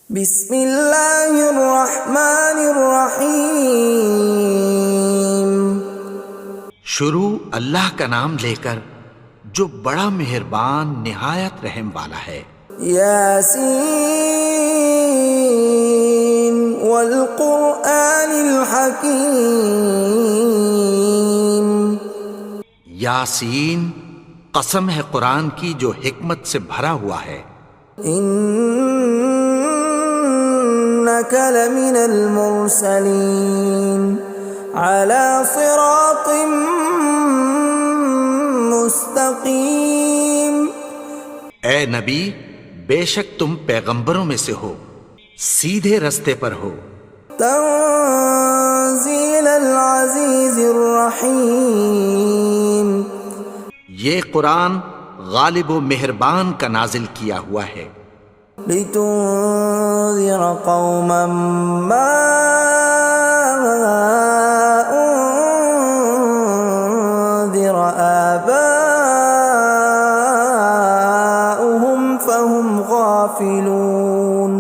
بسم اللہ الرحمن الرحیم۔ شروع اللہ کا نام لے کر جو بڑا مہربان نہایت رحم والا ہے۔ یاسین والقرآن الحکیم۔ یاسین، قسم ہے قرآن کی جو حکمت سے بھرا ہوا ہے۔ انک لمن المرسلین علی صراط مستقیم۔ اے نبی، بے شک تم پیغمبروں میں سے ہو، سیدھے رستے پر ہو۔ تنزیل العزیز الرحیم۔ یہ قرآن غالب و مہربان کا نازل کیا ہوا ہے۔ لتنذر قوما ما انذر آباؤهم فهم غافلون۔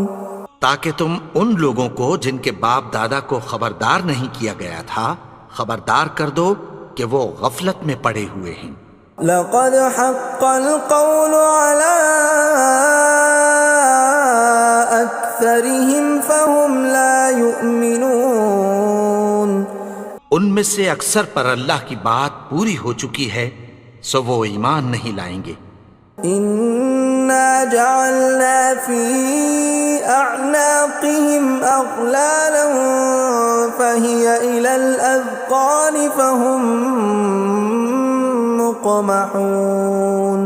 تاکہ تم ان لوگوں کو جن کے باپ دادا کو خبردار نہیں کیا گیا تھا خبردار کر دو کہ وہ غفلت میں پڑے ہوئے ہیں۔ لقد حق القول على أكثرهم فهم لا يؤمنون۔ ان میں سے اکثر پر اللہ کی بات پوری ہو چکی ہے سو وہ ایمان نہیں لائیں گے۔ إنا جعلنا في أعناقهم أغلالا فهي إلى الأذقان فهم مقمحون۔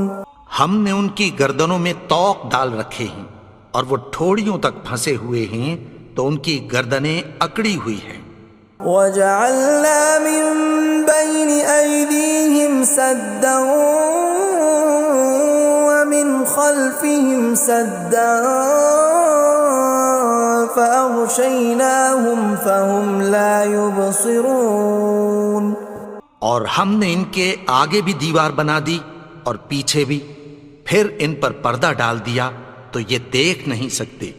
ہم نے ان کی گردنوں میں طوق ڈال رکھے ہیں اور وہ ٹھوڑیوں تک پھنسے ہوئے ہیں تو ان کی گردنیں اکڑی ہوئی ہیں۔ وَجَعَلْنَا مِن بَيْنِ أَيْدِيهِمْ سَدًّا وَمِنْ خَلْفِهِمْ سَدًّا فَأَغْشَيْنَاهُمْ فَهُمْ لَا يُبْصِرُونَ۔ اور ہم نے ان کے آگے بھی دیوار بنا دی اور پیچھے بھی، پھر ان پر پردہ ڈال دیا تو یہ دیکھ نہیں سکتے۔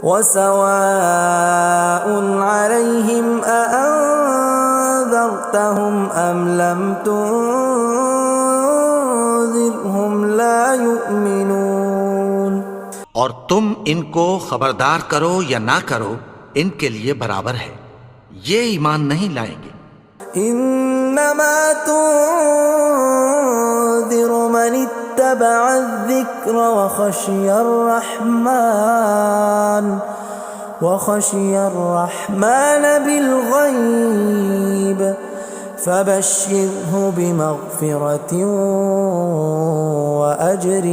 وَسَوَاءٌ عَلَيْهِمْ أَأَنذَرْتَهُمْ أَمْ لَمْ تُنذِرْهُمْ لَا يُؤْمِنُونَ۔ اور تم ان کو خبردار کرو یا نہ کرو ان کے لیے برابر ہے، یہ ایمان نہیں لائیں گے۔ انما تنذر من اتبع الذکر وخشی الرحمن بالغیب فبشرہ بمغفرۃ واجر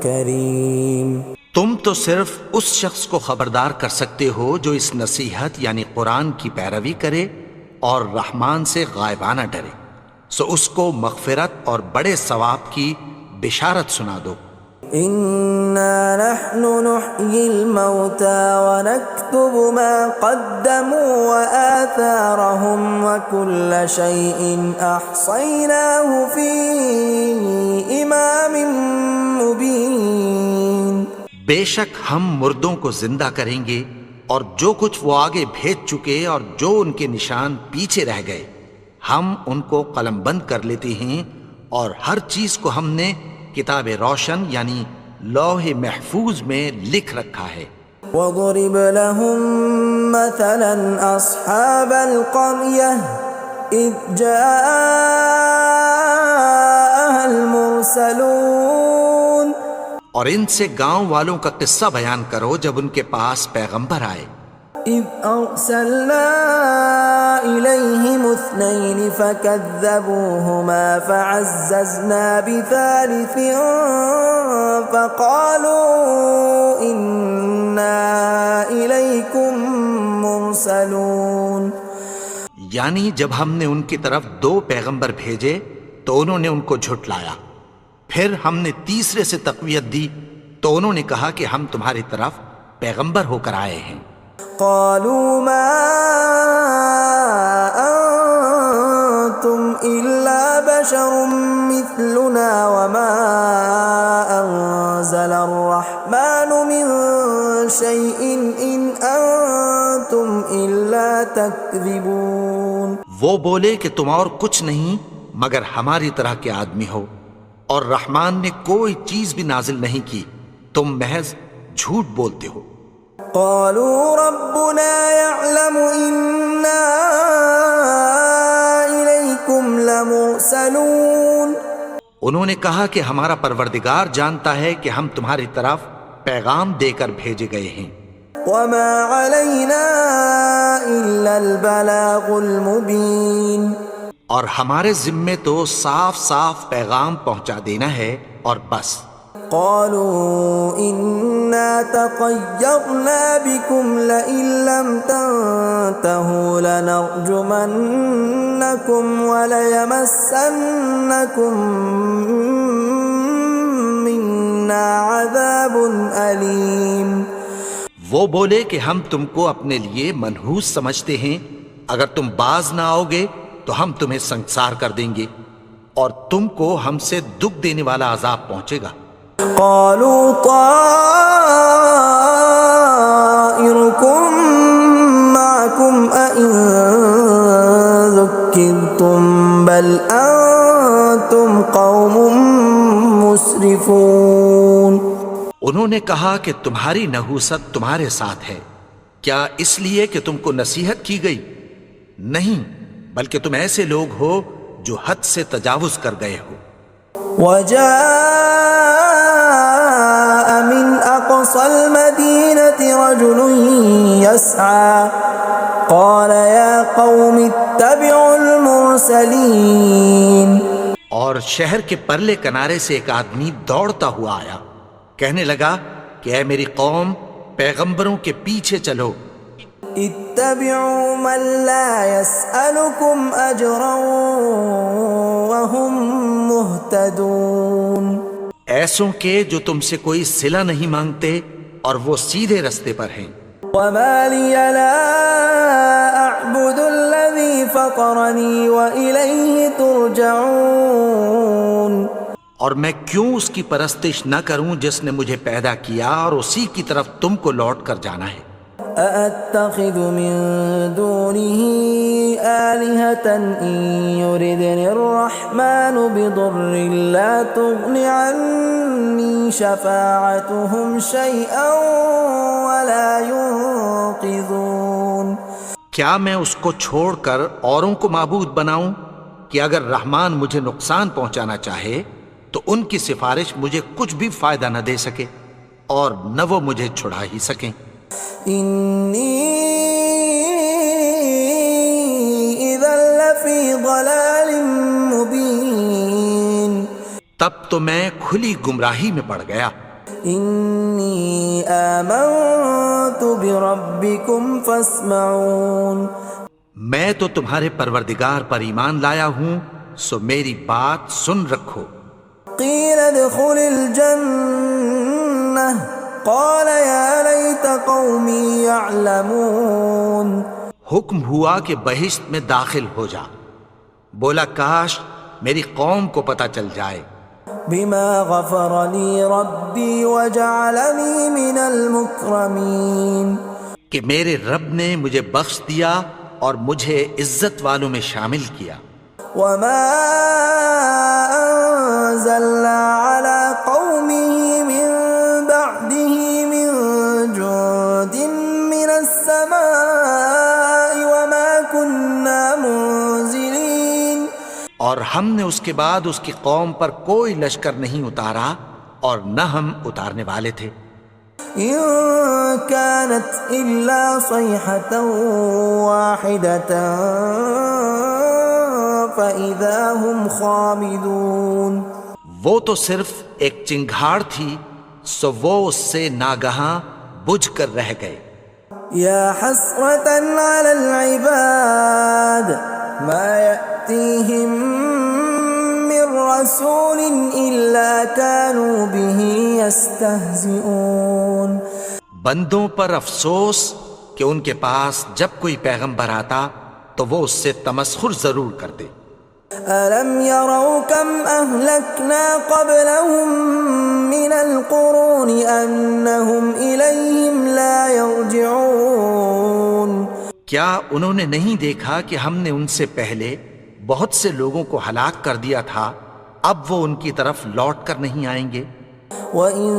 کریم۔ تم تو صرف اس شخص کو خبردار کر سکتے ہو جو اس نصیحت یعنی قرآن کی پیروی کرے اور رحمان سے غائبانہ ڈرے، سو اس کو مغفرت اور بڑے ثواب کی بشارت سنا دو۔ اِنَّا نَحْنُ نُحْيِي الْمَوْتَى وَنَكْتُبُ مَا قَدَّمُوا وَآثَارَهُمْ وَكُلَّ شَيْءٍ أَحْصَيْنَاهُ فِي إِمَامٍ مُبِينٍ۔ بے شک ہم مردوں کو زندہ کریں گے اور جو کچھ وہ آگے بھیج چکے اور جو ان کے نشان پیچھے رہ گئے ہم ان کو قلم بند کر لیتے ہیں، اور ہر چیز کو ہم نے کتاب روشن یعنی لوح محفوظ میں لکھ رکھا ہے۔ وَضُرِبَ لَهُم مَّثَلًا أَصْحَابَ الْقَرْيَةِ إِذْ جَاءَهَا الْمُرْسَلُونَ۔ اور ان سے گاؤں والوں کا قصہ بیان کرو جب ان کے پاس پیغمبر آئے۔ إِذْ أَرْسَلْنَا إِلَيْهِمُ اثْنَيْنِ فَكَذَّبُوهُمَا فَعَزَّزْنَا بِثَالِثٍ فَقَالُوا إِنَّا إِلَيْكُمْ مُرْسَلُونَ۔ یعنی جب ہم نے ان کی طرف 2 پیغمبر بھیجے تو انہوں نے ان کو جھٹلایا، پھر ہم نے تیسرے سے تقویت دی تو انہوں نے کہا کہ ہم تمہاری طرف پیغمبر ہو کر آئے ہیں۔ قالوا ما انتم الا بشر مثلنا وما انزل الرحمن من شيء إن أنتم إلا تكذبون. وہ بولے کہ تم اور کچھ نہیں مگر ہماری طرح کے آدمی ہو، اور رحمان نے کوئی چیز بھی نازل نہیں کی، تم محض جھوٹ بولتے ہو. قالوا ربنا يعلم إنا إليكم لمرسلون. انہوں نے کہا کہ ہمارا پروردگار جانتا ہے کہ ہم تمہاری طرف پیغام دے کر بھیجے گئے ہیں. وما علينا إلا البلاغ المبين. اور ہمارے ذمے تو صاف صاف پیغام پہنچا دینا ہے اور بس. قالوا إنا تطيرنا بكم لئن لم تنتهوا لنرجمنكم وليمسنكم منا عذاب أليم. وہ بولے کہ ہم تم کو اپنے لیے منحوس سمجھتے ہیں، اگر تم باز نہ آؤ گے تو ہم تمہیں سنسار کر دیں گے اور تم کو ہم سے دکھ دینے والا عذاب پہنچے گا. قالوا طائركم معكم أئن ذكرتم بل أنتم قوم مسرفون. انہوں نے کہا کہ تمہاری نحوست تمہارے ساتھ ہے، کیا اس لیے کہ تم کو نصیحت کی گئی؟ نہیں، بلکہ تم ایسے لوگ ہو جو حد سے تجاوز کر گئے ہو. وجاء من أقصى المدينة رجل يسعى قال يا قوم اتبعوا المرسلين. اور شہر کے پرلے کنارے سے ایک آدمی دوڑتا ہوا آیا، کہنے لگا کہ اے میری قوم، پیغمبروں کے پیچھے چلو. اتبعوا من لا يسألكم أجرا وهم مهتدون. ایسوں کے جو تم سے کوئی صلہ نہیں مانگتے اور وہ سیدھے رستے پر ہیں. وما لي لا أعبد الذي فطرني وإليه ترجعون. اور میں کیوں اس کی پرستش نہ کروں جس نے مجھے پیدا کیا اور اسی کی طرف تم کو لوٹ کر جانا ہے. أأتخذ من دونه آلهة إن يردني الرحمن بضر لا تغن عني شفاعتهم شيئا ولا ينقذون. کیا میں اس کو چھوڑ کر اوروں کو معبود بناؤں کہ اگر رحمان مجھے نقصان پہنچانا چاہے تو ان کی سفارش مجھے کچھ بھی فائدہ نہ دے سکے اور نہ وہ مجھے چھڑا ہی سکیں. إني إذا لفي ضلال مبين. تب تو میں کھلی گمراہی میں پڑ گیا. إني آمنت بربكم فاسمعون. میں تو تمہارے پروردگار پر ایمان لایا ہوں، سو میری بات سن رکھو. قيل ادخل الجنة قال يا ليت قومي يعلمون. حکم ہوا کہ بہشت میں داخل ہو جا. بولا کاش میری قوم کو پتہ چل جائے. بما غفر لي ربي وجعلني من المكرمين. کہ میرے رب نے مجھے بخش دیا اور مجھے عزت والوں میں شامل کیا. وما أنزلنا على قومه من بعده من جند من السماء وما كنا منزلين. اور ہم نے اس کے بعد اس کی قوم پر کوئی لشکر نہیں اتارا اور نہ ہم اتارنے والے تھے. إن كانت إلا صيحة واحدة فإذا هم خامدون. وہ تو صرف ایک چنگھاڑ تھی، سو وہ اس سے ناگہاں بجھ کر رہ گئے. يا حسرة على العباد ما يأتيهم من رسول إلا كانوا به يستهزئون. بندوں پر افسوس کہ ان کے پاس جب کوئی پیغمبر آتا تو وہ اس سے تمسخر ضرور کرتے. أَلَمْ يَرَوْا كَمْ أَهْلَكْنَا قَبْلَهُمْ مِنَ الْقُرُونِ أَنَّهُمْ إِلَيْهِمْ لَا يَرْجِعُونَ کیا انہوں نے نہیں دیکھا کہ ہم نے ان سے پہلے بہت سے لوگوں کو ہلاک کر دیا تھا، اب وہ ان کی طرف لوٹ کر نہیں آئیں گے؟ وَإِن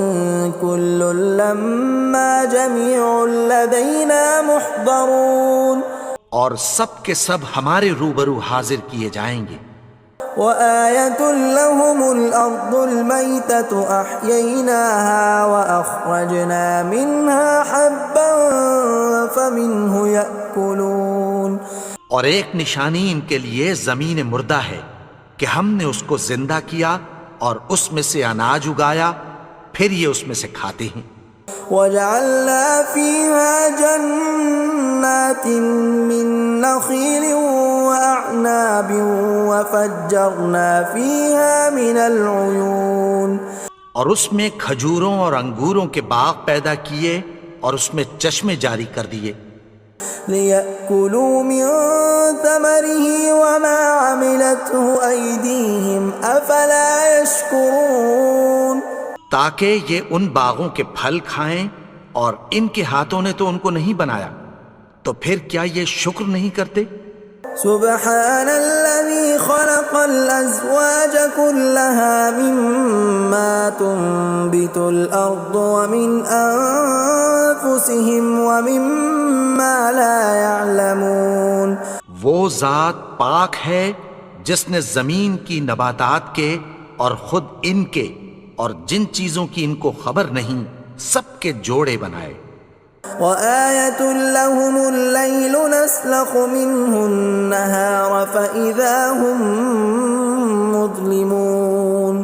كُلٌّ لَّمَّا جَمِيعٌ لَّدَيْنَا مُحْضَرُونَ اور سب کے سب ہمارے روبرو حاضر کیے جائیں گے۔ وَآيَةٌ لَّهُمُ الْأَرْضُ الْمَيْتَةُ أَحْيَيْنَاهَا وَأَخْرَجْنَا مِنْهَا حَبًّا فَمِنْهُ يَأْكُلُونَ اور ایک نشانی ان کے لیے زمین مردہ ہے کہ ہم نے اس کو زندہ کیا اور اس میں سے اناج اگایا، پھر یہ اس میں سے کھاتے ہیں۔ وَجَعَلْنَا فِيهَا جَنَّاتٍ مِّن نَّخِيلٍ وَأَعْنَابٍ وَفَجَّرْنَا فِيهَا مِنَ الْعُيُونِ اور اس میں کھجوروں اور انگوروں کے باغ پیدا کیے اور اس میں چشمے جاری کر دیے، لِيَأْكُلُوا مِن ثَمَرِهِ وَمَا عَمِلَتْهُ أَيْدِيهِمْ أَفَلَا يَشْكُرُونَ تاکہ یہ ان باغوں کے پھل کھائیں، اور ان کے ہاتھوں نے تو ان کو نہیں بنایا، تو پھر کیا یہ شکر نہیں کرتے؟ سبحان الذي خلق الأزواج كلها مما تنبت الأرض ومن أنفسهم ومما لا يعلمون وہ ذات پاک ہے جس نے زمین کی نباتات کے اور خود ان کے اور جن چیزوں کی ان کو خبر نہیں سب کے جوڑے بنائے۔ وَآيَةٌ لَّهُمُ اللَّيْلُ نَسْلَخُ مِنْهُ النَّهَارَ فَإِذَا هُمْ مُظْلِمُونَ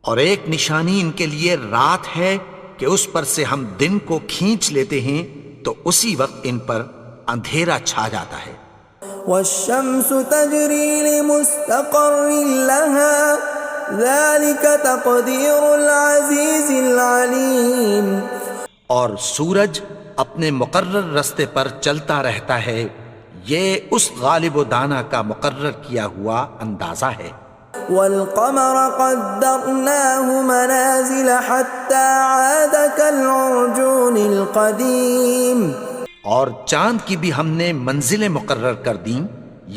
اور ایک نشانی ان کے لیے رات ہے کہ اس پر سے ہم دن کو کھینچ لیتے ہیں تو اسی وقت ان پر اندھیرا چھا جاتا ہے۔ وَالشَّمْسُ تَجْرِي لِمُسْتَقَرٍّ لَّهَا ذَلِكَ تَقْدِيرُ الْعَزِيزِ الْعَلِيمِ اور سورج اپنے مقرر رستے پر چلتا رہتا ہے، یہ اس غالب و دانا کا مقرر کیا ہوا اندازہ ہے۔ وَالْقَمَرَ قَدَّرْنَاهُ مَنَازِلَ حَتَّى عَادَ كَالْعُرْجُونِ الْقَدِيمِ اور چاند کی بھی ہم نے منزلیں مقرر کر دیں،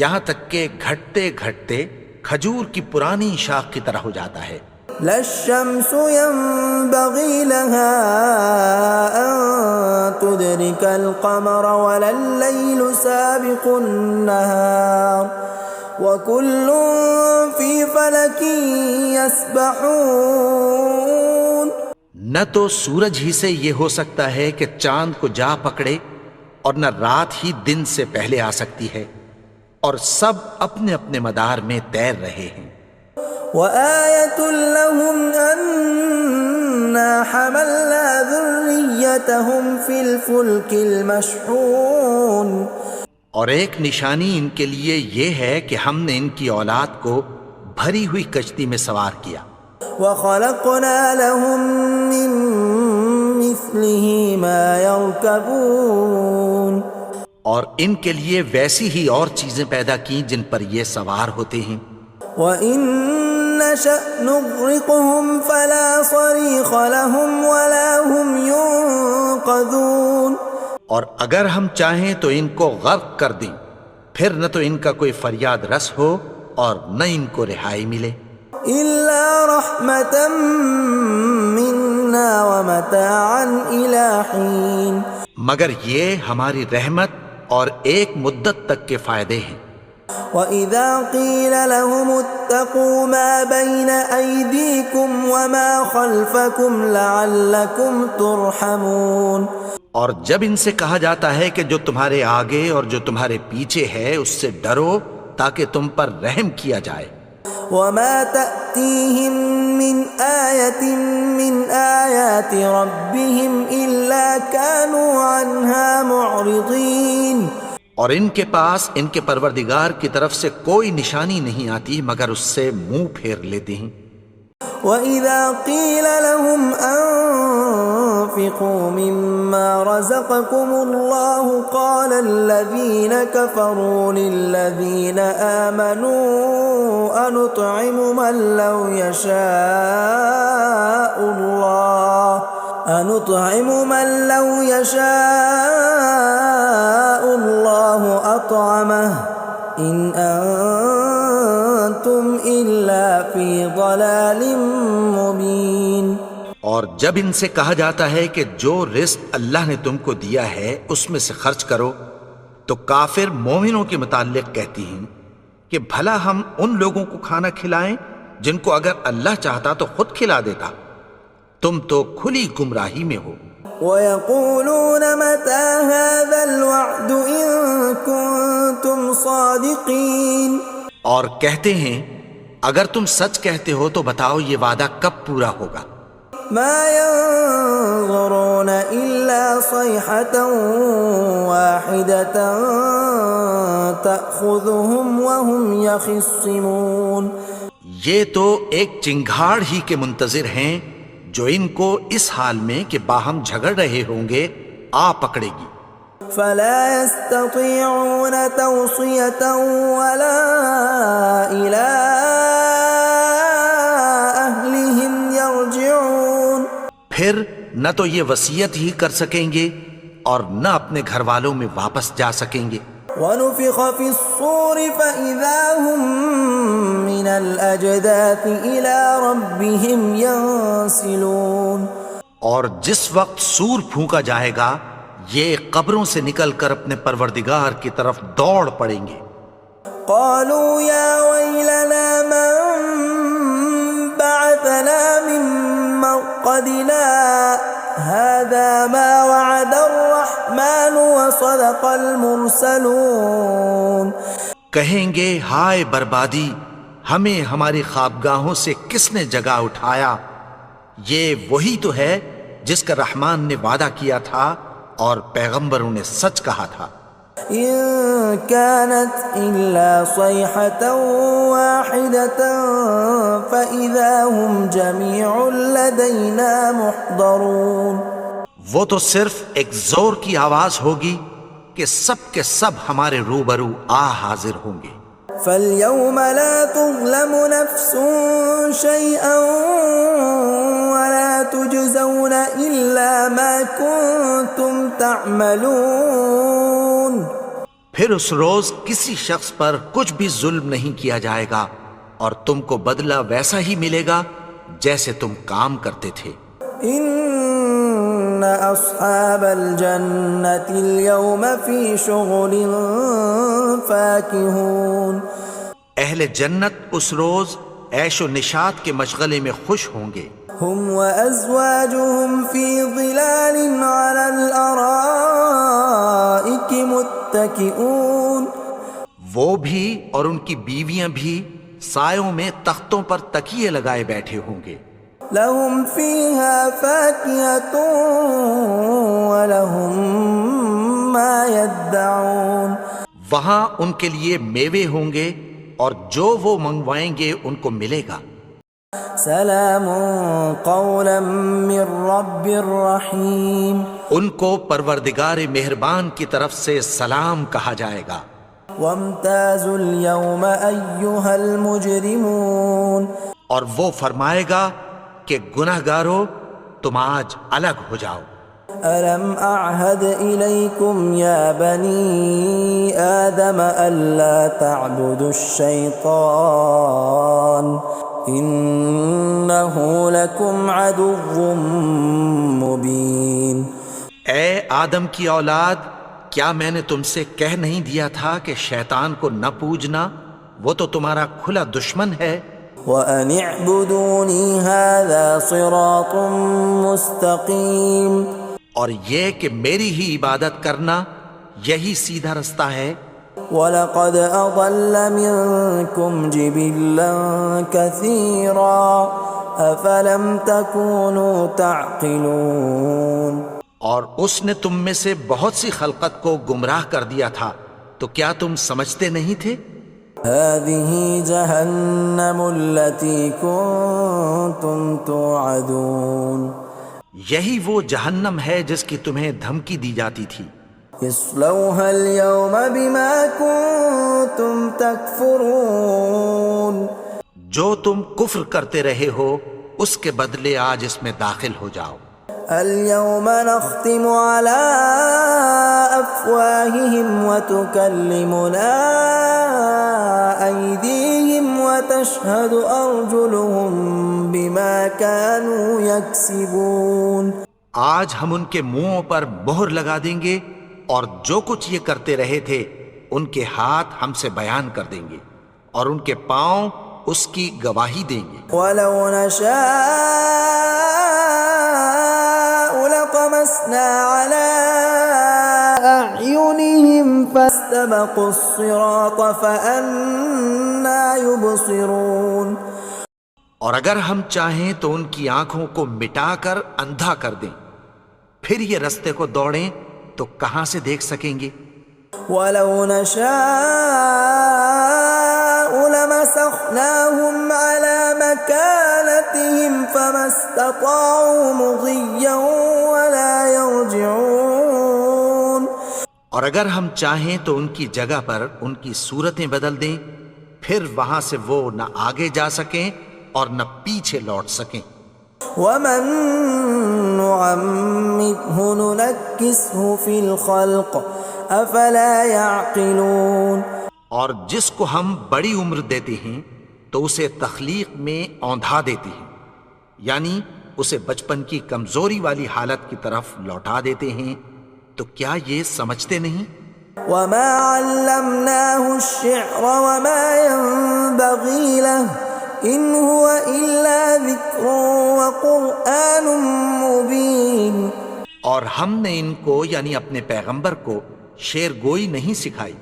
یہاں تک کہ گھٹتے گھٹتے کھجور کی پرانی شاخ کی طرح ہو جاتا ہے۔ لا الشمس ينبغي لها أن تدرك القمر ولا الليل سابق النهار وكل في فلك يسبحون نہ تو سورج ہی سے یہ ہو سکتا ہے کہ چاند کو جا پکڑے، اور نہ رات ہی دن سے پہلے آ سکتی ہے، اور سب اپنے اپنے مدار میں تیر رہے ہیں۔ وَآيَةٌ لَّهُمْ أَنَّا حَمَلْنَا ذُرِّيَّتَهُمْ فِي الْفُلْكِ الْمَشْحُونِ اور ایک نشانی ان کے لیے یہ ہے کہ ہم نے ان کی اولاد کو بھری ہوئی کشتی میں سوار کیا۔ وَخَلَقْنَا لَهُم مِّن مِّثْلِهِ مَا يَرْكَبُونَ اور ان کے لیے ویسی ہی اور چیزیں پیدا کی جن پر یہ سوار ہوتے ہیں۔ وَإِن نَّشَأْ نُغْرِقْهُمْ فَلَا صَرِيخَ لَهُمْ وَلَا هُمْ يُنقَذُونَ اور اگر ہم چاہیں تو ان کو غرق کر دیں، پھر نہ تو ان کا کوئی فریاد رس ہو اور نہ ان کو رہائی ملے۔ إِلَّا رَحْمَةً مِّنَّا وَمَتَاعًا إِلَىٰ حِينٍ مگر یہ ہماری رحمت اور ایک مدت تک کے فائدے ہیں۔ وَإِذَا قِيلَ لَهُمُ اتَّقُوا مَا بَيْنَ أَيْدِيكُمْ وَمَا خَلْفَكُمْ لَعَلَّكُمْ تُرْحَمُونَ اور جب ان سے کہا جاتا ہے کہ جو تمہارے آگے اور جو تمہارے پیچھے ہے اس سے ڈرو تاکہ تم پر رحم کیا جائے۔ وَمَا تَأْتِيهِم مِّنْ آيَةٍ مِّنْ آيَاتِ رَبِّهِمْ إِلَّا كَانُوا عَنْهَا مُعْرِضِينَ اور ان کے پاس ان کے پروردگار کی طرف سے کوئی نشانی نہیں آتی مگر اس سے منہ پھیر لیتے ہیں۔ وَإِذَا قِيلَ لَهُمْ أنفقوا مما رزقكم الله قال الذين كفروا للذين آمنوا أنطعم من لو يشاء الله أطعمه إن أنتم إلا في ضلال مبين۔ اور جب ان سے کہا جاتا ہے کہ جو رزق اللہ نے تم کو دیا ہے اس میں سے خرچ کرو، تو کافر مومنوں کے متعلق کہتی ہیں کہ بھلا ہم ان لوگوں کو کھانا کھلائیں جن کو اگر اللہ چاہتا تو خود کھلا دیتا، تم تو کھلی گمراہی میں ہو۔ وَيَقُولُونَ مَتَى هَذَا الْوَعْدُ إِن كُنتُمْ صَادِقِينَ، اور کہتے ہیں اگر تم سچ کہتے ہو تو بتاؤ یہ وعدہ کب پورا ہوگا۔ مَا يَنظُرُونَ إِلَّا صَيْحَةً وَاحِدَةً تَأْخُذُهُمْ وَهُمْ يَخِصِّمُونَ، یہ تو ایک چنگھاڑ ہی کے منتظر ہیں جو ان کو اس حال میں کہ باہم جھگڑ رہے ہوں گے آ پکڑے گی۔ فَلَا يَسْتَطِيعُونَ تَوْصِيَةً وَلَا إِلَىٰ أَهْلِهِمْ يَرْجِعُونَ، پھر نہ تو یہ وصیت ہی کر سکیں گے اور نہ اپنے گھر والوں میں واپس جا سکیں گے۔ وَنُفِخَ فِي الصُّورِ فَإِذَا هُم مِّنَ الْأَجْدَاثِ إِلَىٰ رَبِّهِمْ يَنسِلُونَ، اور جس وقت سور پھونکا جائے گا یہ قبروں سے نکل کر اپنے پروردگار کی طرف دوڑ پڑیں گے۔ قالوا يا ويلنا من بعثنا من مرقدنا هذا ما وعد الرحمن وصدق المرسلون، کہیں گے ہائے بربادی، ہمیں ہماری خوابگاہوں سے کس نے جگا اٹھایا، یہ وہی تو ہے جس کا رحمان نے وعدہ کیا تھا اور پیغمبروں نے سچ کہا تھا۔ إن كانت إلا صيحة واحدة فإذا هم جميع لدينا محضرون، وہ تو صرف ایک زور کی آواز ہوگی کہ سب کے سب ہمارے روبرو آ حاضر ہوں گے۔ فاليوم لا تظلم نفس شيئا ولا تجزون إلا ما كنتم تعملون، پھر اس روز کسی شخص پر کچھ بھی ظلم نہیں کیا جائے گا اور تم کو بدلہ ویسا ہی ملے گا جیسے تم کام کرتے تھے۔ إن أصحاب الجنة اليوم في شغل فاكهون، اہل جنت اس روز عیش و نشاط کے مشغلے میں خوش ہوں گے۔ هم وأزواجهم في ظلال على الأرائك متكئون، وہ بھی اور ان کی بیویاں بھی سایوں میں تختوں پر تکیے لگائے بیٹھے ہوں گے۔ لهم فيها فاكهة ولهم ما يدعون، وہاں ان کے لیے میوے ہوں گے اور جو وہ منگوائیں گے ان کو ملے گا۔ سلام قولا من رب رحیم، ان کو پروردگار مہربان کی طرف سے سلام کہا جائے گا۔ وامتازوا اليوم أيها المجرمون، اور وہ فرمائے گا کہ گناہگارو تم آج الگ ہو جاؤ۔ ألم أعهد إليكم يا بني آدم ألا تعبدوا الشيطان إنه لكم عدو مبين، اے آدم کی اولاد، کیا میں نے تم سے کہہ نہیں دیا تھا کہ شیطان کو نہ پوجنا، وہ تو تمہارا کھلا دشمن ہے۔ وَأَنِ اعْبُدُونِي هَذَا صِرَاطٌ مُسْتَقِيمٌ، اور یہ کہ میری ہی عبادت کرنا یہی سیدھا رستہ ہے۔ وَلَقَدْ أَضَلَّ مِنكُمْ جِبِلًّا كَثِيرًا أَفَلَمْ تَكُونُوا تَعْقِلُونَ، اور اس نے تم میں سے بہت سی خلقت کو گمراہ کر دیا تھا، تو کیا تم سمجھتے نہیں تھے؟ هَذِهِ جَهَنَّمُ الَّتِي كُنتُمْ تُوعَدُونَ، یہی وہ جہنم ہے جس کی تمہیں دھمکی دی جاتی تھی. اصلوها اليوم بما كنتم تكفرون. جو تم کفر کرتے رہے ہو اس کے بدلے آج اس میں داخل ہو جاؤ. اليوم نختم على أفواههم وتكلمنا أيديهم وتشهد أرجلهم بما كانوا يكسبون. آج ہم ان کے منہوں پر مہر لگا دیں گے اور جو کچھ یہ کرتے رہے تھے ان کے ہاتھ ہم سے بیان کر دیں گے اور ان کے پاؤں اس کی گواہی دیں گے. ولو نشاء لطمسنا على أعينهم فاستبقوا الصراط فأنى يبصرون. اور اگر ہم چاہیں تو ان کی آنکھوں کو مٹا کر اندھا کر دیں، پھر یہ رستے کو دوڑیں تو کہاں سے دیکھ سکیں گے. ولو نشاء لمسخناهم على مكانتهم فما استطاعوا مضيا ولا يرجعون. اور اگر ہم چاہیں تو ان کی جگہ پر ان کی صورتیں بدل دیں، پھر وہاں سے وہ نہ آگے جا سکیں اور نہ پیچھے لوٹ سکیں. ومن نعمره ننكسه في الخلق افلا يعقلون. اور جس کو ہم بڑی عمر دیتے ہیں تو اسے تخلیق میں اوندھا دیتے ہیں، یعنی اسے بچپن کی کمزوری والی حالت کی طرف لوٹا دیتے ہیں. تو کیا یہ سمجھتے نہیں؟ وما علمناه الشعر وما ينبغي له ان هو الا ذکر وقرآن مبین. اور ہم نے ان کو یعنی اپنے پیغمبر کو شعر گوئی نہیں سکھائی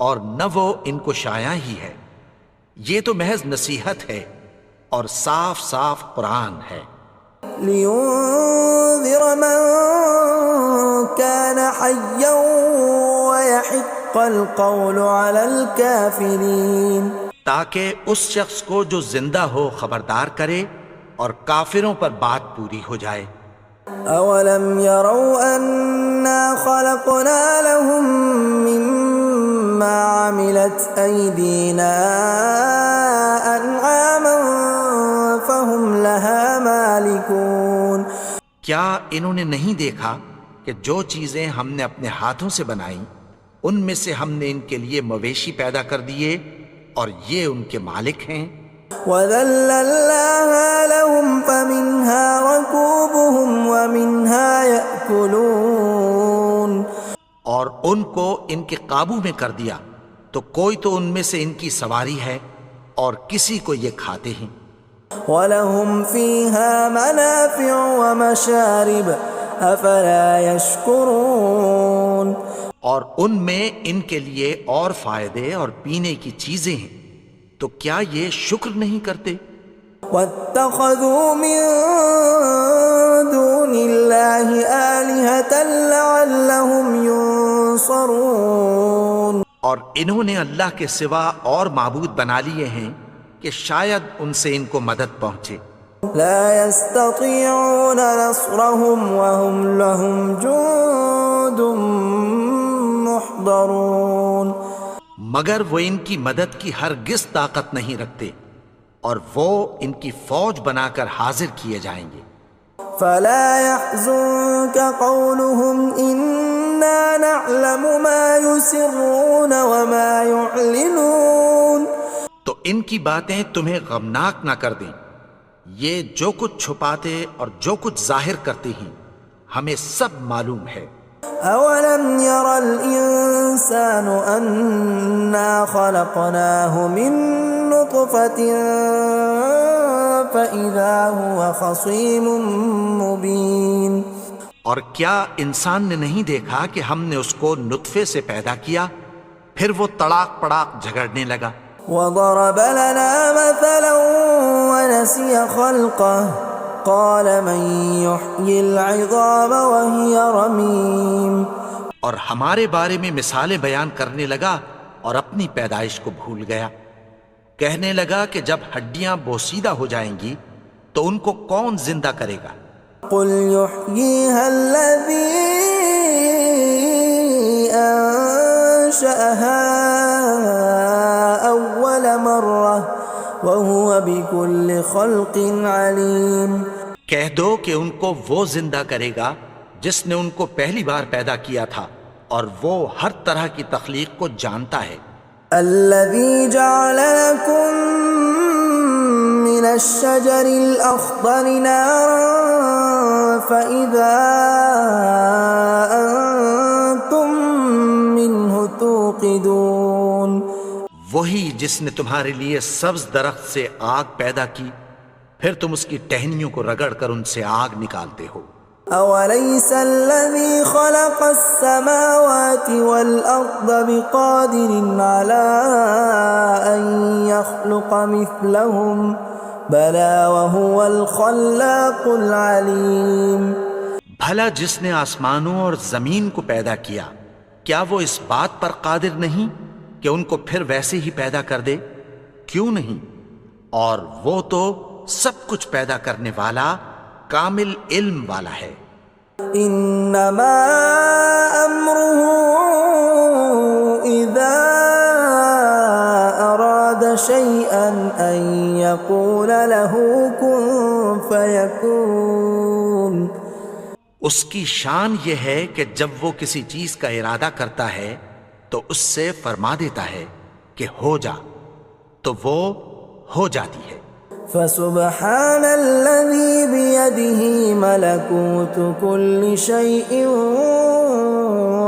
اور نہ وہ ان کو شایع ہی ہے، یہ تو محض نصیحت ہے اور صاف صاف قرآن ہے. لينذر من كان حيا ويحق القول على الكافرين. تاکہ اس شخص کو جو زندہ ہو خبردار کرے اور کافروں پر بات پوری ہو جائے. اولم يروا انا خلقنا لهم مما عملت ايدينا انعاما فهم لها مالكون. کیا انہوں نے نہیں دیکھا کہ جو چیزیں ہم نے اپنے ہاتھوں سے بنائیں ان میں سے ہم نے ان کے لیے مویشی پیدا کر دیے اور یہ ان کے مالک ہیں. وَذَلَّلْنَاهَا لَهُمْ فَمِنْهَا رَكُوبُهُمْ وَمِنْهَا يَأْكُلُونَ. اور ان کو ان کے قابو میں کر دیا تو کوئی تو ان میں سے ان کی سواری ہے اور کسی کو یہ کھاتے ہیں. وَلَهُمْ فِيهَا مَنَافِعُ وَمَشَارِبُ أَفَلَا يَشْكُرُونَ. اور ان میں ان کے لیے اور فائدے اور پینے کی چیزیں ہیں، تو کیا یہ شکر نہیں کرتے؟ وَاتَّخَذُوا مِن دُونِ اللَّهِ آلِهَةً لَعَلَّهُمْ يُنصَرُونَ. اور انہوں نے اللہ کے سوا اور معبود بنا لیے ہیں کہ شاید ان سے ان کو مدد پہنچے. لا يستطيعون نصرهم وهم لهم جند محضرون. مگر وہ ان کی مدد کی ہرگز طاقت نہیں رکھتے اور وہ ان کی فوج بنا کر حاضر کیے جائیں گے. فلا يحزنك قولهم إنا نعلم ما يسرون وما يعلنون. تو ان کی باتیں تمہیں غمناک نہ کر دیں، یہ جو کچھ چھپاتے اور جو کچھ ظاہر کرتے ہیں ہمیں سب معلوم ہے. أولم ير الإنسان أنا خلقناه من نطفة فإذا هو خصيم مبين. اور کیا انسان نے نہیں دیکھا کہ ہم نے اس کو نطفے سے پیدا کیا پھر وہ تڑاک پڑاک جھگڑنے لگا. وضرب لنا مثلا ونسي خلقه قال من يحيي العظام وهي رميم. اور ہمارے بارے میں مثالیں بیان کرنے لگا اور اپنی پیدائش کو بھول گیا. کہنے لگا کہ جب ہڈیاں بوسیدہ ہو جائیں گی تو ان کو کون زندہ کرے گا؟ قل يحييها الذي أنشأها أول مرة وهو بكل خلق عليم. کہہ دو کہ ان کو وہ زندہ کرے گا جس نے ان کو پہلی بار پیدا کیا تھا اور وہ ہر طرح کی تخلیق کو جانتا ہے. الذي جعل لكم من الشجر الأخضر نارا فإذا أنتم منه توقدون. وہی جس نے تمہارے لیے سبز درخت سے آگ پیدا کی پھر تم اس کی ٹہنیوں کو رگڑ کر ان سے آگ نکالتے ہو. أوليس الذي خلق السماوات والأرض بقادر على أن يخلق مثلهم بلى وهو الخلاق العليم. بھلا جس نے آسمانوں اور زمین کو پیدا کیا کیا وہ اس بات پر قادر نہیں کہ ان کو پھر ویسے ہی پیدا کر دے؟ کیوں نہیں؟ اور وہ تو سب کچھ پیدا کرنے والا کامل علم والا ہے. انما امره اذا اراد شيئا ان يقول له كن فيكون. اس کی شان یہ ہے کہ جب وہ کسی چیز کا ارادہ کرتا ہے تو اس سے فرما دیتا ہے کہ ہو جا تو وہ ہو جاتی ہے. فسبحان الذي بيده ملكوت كل شيء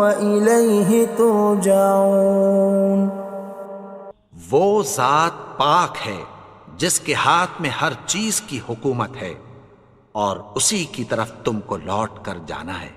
وإليه ترجعون. وہ ذات پاک ہے جس کے ہاتھ میں ہر چیز کی حکومت ہے اور اسی کی طرف تم کو لوٹ کر جانا ہے.